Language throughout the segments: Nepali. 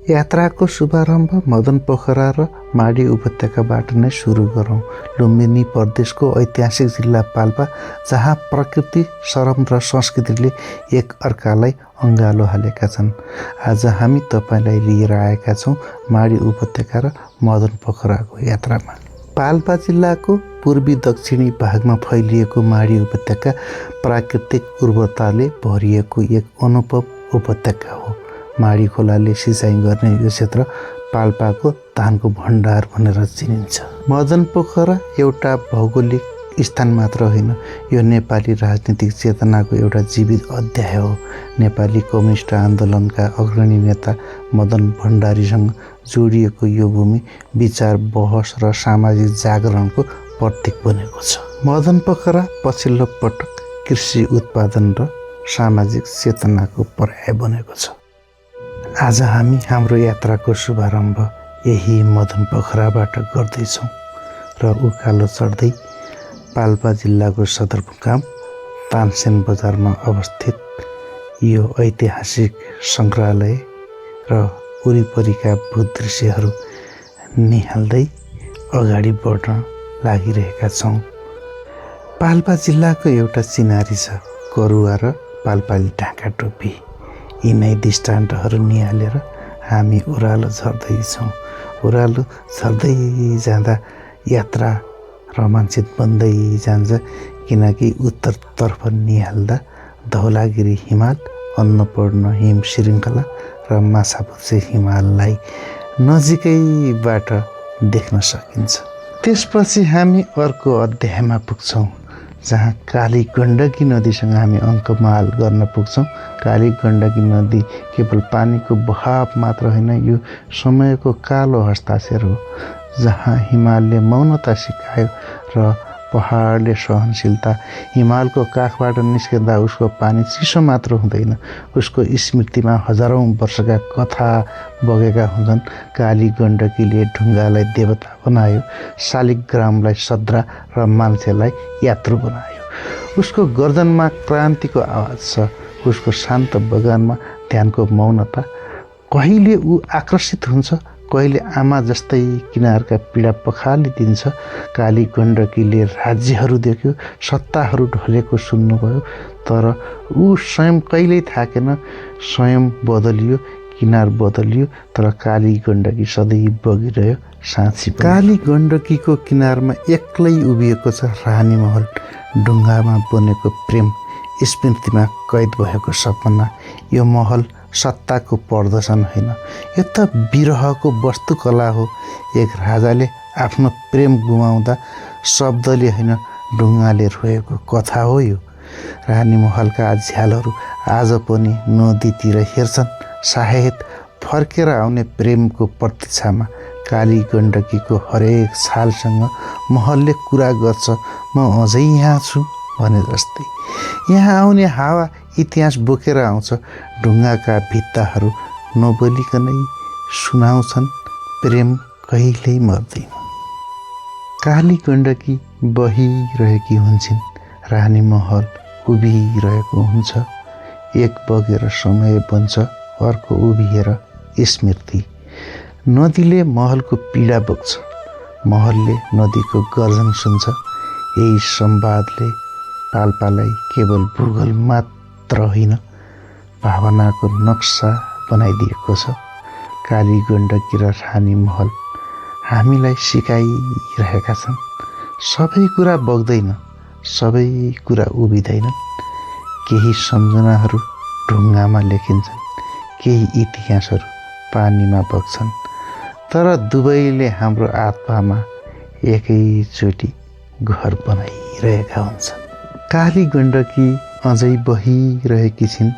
यात्राको शुभारम्भ मदन पोखरा र माडी उपत्यकाबाट नै सुरु गरौँ। लुम्बिनी प्रदेशको ऐतिहासिक जिल्ला पाल्पा, जहाँ प्रकृति, श्रम र संस्कृतिले एक अर्कालाई अँगालो हालेका छन्। आज हामी तपाईँलाई लिएर आएका छौँ माडी उपत्यका र मदन पोखराको यात्रामा। पाल्पा जिल्लाको पूर्वी दक्षिणी भागमा फैलिएको माडी उपत्यका प्राकृतिक उर्वरताले भरिएको एक अनुपम उपत्यका हो। माडी खोलाले सिँचाइ गर्ने यो क्षेत्र पाल्पाको धानको भण्डार भनेर चिनिन्छ। मदन पोखरा एउटा भौगोलिक स्थान मात्र होइन, यो नेपाली राजनीतिक चेतनाको एउटा जीवित अध्याय हो। नेपाली कम्युनिस्ट आन्दोलनका अग्रणी नेता मदन भण्डारीसँग जोडिएको यो भूमि विचार, बहस र सामाजिक जागरणको प्रतीक बनेको छ। मदन पोखरा पछिल्लो पटक कृषि उत्पादन र सामाजिक चेतनाको पर्याय बनेको छ। आज हामी हाम्रो यात्राको शुभारम्भ यही मदन पोखराबाट गर्दैछौँ र उकालो चढ्दै पाल्पा जिल्लाको सदरमुकाम तानसेन बजारमा अवस्थित यो ऐतिहासिक सङ्ग्रहालय र वरिपरिका भूदृश्यहरू निहाल्दै अगाडि बढ्न लागिरहेका छौँ। पाल्पा जिल्लाको एउटा चिनारी छ, करुवा र पाल्पाली ढाका टोपी। यिनै दृष्टान्तहरू निहालेर हामी ओह्रालो झर्दैछौँ। ओह्रालो झर्दै जाँदा यात्रा रोमाञ्चित बन्दै जान्छ, किनकि उत्तरतर्फ निहाल्दा धौलागिरी हिमाल, अन्नपूर्ण हिम श्रृङ्खला र माछापुच्छ्रे हिमाललाई नजिकैबाट देख्न सकिन्छ। त्यसपछि हामी अर्को अध्यायमा पुग्छौँ, जहाँ काली गण्डकी नदीसँग हामी अङ्कमाल गर्न पुग्छौँ। काली गण्डकी नदी केवल पानीको बहाव मात्र होइन, यो समयको कालो हस्ताक्षर हो, जहाँ हिमालले मौनता सिकायो र पहाडले सहनशीलता। हिमालको काखबाट निस्किँदा उसको पानी चिसो मात्र हुँदैन, उसको स्मृतिमा हजारौँ वर्षका कथा बगेका हुन्छन्। काली गण्डकीले ढुङ्गालाई देवता बनायो, शालिग्रामलाई सद्रा र मान्छेलाई यात्रु बनायो। उसको गर्जनमा क्रान्तिको आवाज छ, उसको शान्त बगानमा ध्यानको मौनता। कहिले ऊ आकर्षित हुन्छ, कहिले आमा जस्तै किनारका पीडा पखालिदिन्छ। काली गण्डकीले राज्यहरू देख्यो, सत्ताहरू ढलेको सुन्नुभयो, तर ऊ स्वयं कहिल्यै थाकेन। स्वयं बदलियो, किनार बदलियो, तर काली गण्डकी सधैँ बगिरह्यो, साँची। काली गण्डकीको किनारमा एक्लै उभिएको छ रानी महल, ढुङ्गामा बनेको प्रेम, स्मृतिमा कैद भएको सपना। यो महल सत्ताको प्रदर्शन होइन, यो त विरहको वस्तुकला हो। एक राजाले आफ्नो प्रेम गुमाउँदा शब्दले होइन, ढुङ्गाले रोएको कथा हो यो। रानी महलका झ्यालहरू आज पनि नदीतिर हेर्छन्, सायद फर्केर आउने प्रेमको प्रतीक्षामा। काली गण्डकीको हरेक छालसँग महलले कुरा गर्छ, म अझै यहाँ छु भने जस्तै। यहाँ आउने हावा इतिहास बोकेर आउँछ। ढुङ्गाका भित्ताहरू नबोलिकनै सुनाउँछन्, प्रेम कहिल्यै मर्दैन। काली गण्डकी बहिरहेकी हुन्छन्, रानी महल उभिरहेको हुन्छ। एक बगेर समय बन्छ, अर्को उभिएर स्मृति। नदीले महलको पीडा बोक्छ, महलले नदीको गर्जन सुन्छ। यही संवादले पाल्पालाई केवल भूगोल मात्र होइन, भावनाको नक्सा बनाइदिएको छ। काली गण्डकी र रानी महल हामीलाई सिकाइरहेका छन्, सबै कुरा बग्दैन, सबै कुरा उभिँदैनन्। केही सम्झनाहरू ढुङ्गामा लेखिन्छन्, केही इतिहासहरू पानीमा बग्छन्, तर दुवैले हाम्रो आत्मामा एकैचोटि घर बनाइरहेका हुन्छन्। काली गण्डकी अझै बहिरहेकी छिन्,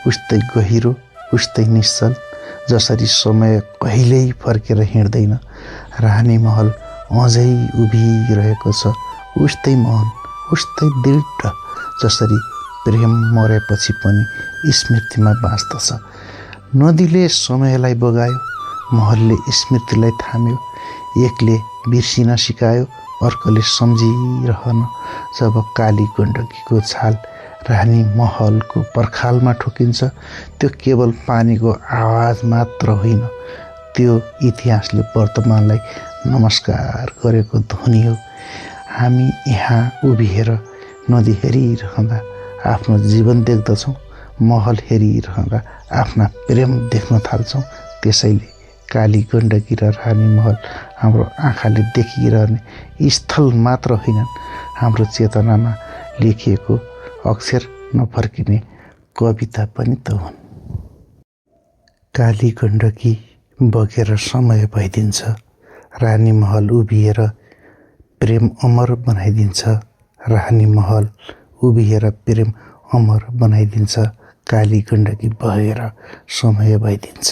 उस्तै गहिरो, उस्तै निश्चल, जसरी समय कहिल्यै फर्केर हिँड्दैन। रानी महल अझै उभिरहेको छ, उस्तै मौन, उस्तै दृढ, जसरी प्रेम मरेपछि पनि स्मृतिमा बाँच्दछ। नदीले समयलाई बगायो, महलले स्मृतिलाई थाम्यो। एकले बिर्सिन सिकायो, अर्कोले सम्झिरहन। जब काली गण्डकीको छाल रानी महलको पर्खालमा ठोकिन्छ। त्यो केवल पानीको आवाज मात्र होइन, त्यो इतिहासले वर्तमानलाई नमस्कार गरेको ध्वनि हो। हामी यहाँ उभिएर नदी हेरिरहँदा आफ्नो जीवन देख्दछौँ, महल हेरिरहँदा आफ्ना प्रेम देख्न थाल्छौँ। त्यसैले काली गण्डकी र रानी महल हाम्रो आँखाले देखिरहने स्थल मात्र होइनन्, हाम्रो चेतनामा लेखिएको अक्षर नफर्किने कविता पनि त हुन्। काली गण्डकी बगेर समय भइदिन्छ, रानी महल उभिएर प्रेम अमर बनाइदिन्छ। रानी महल उभिएर प्रेम अमर बनाइदिन्छ, काली गण्डकी बगेर समय भइदिन्छ।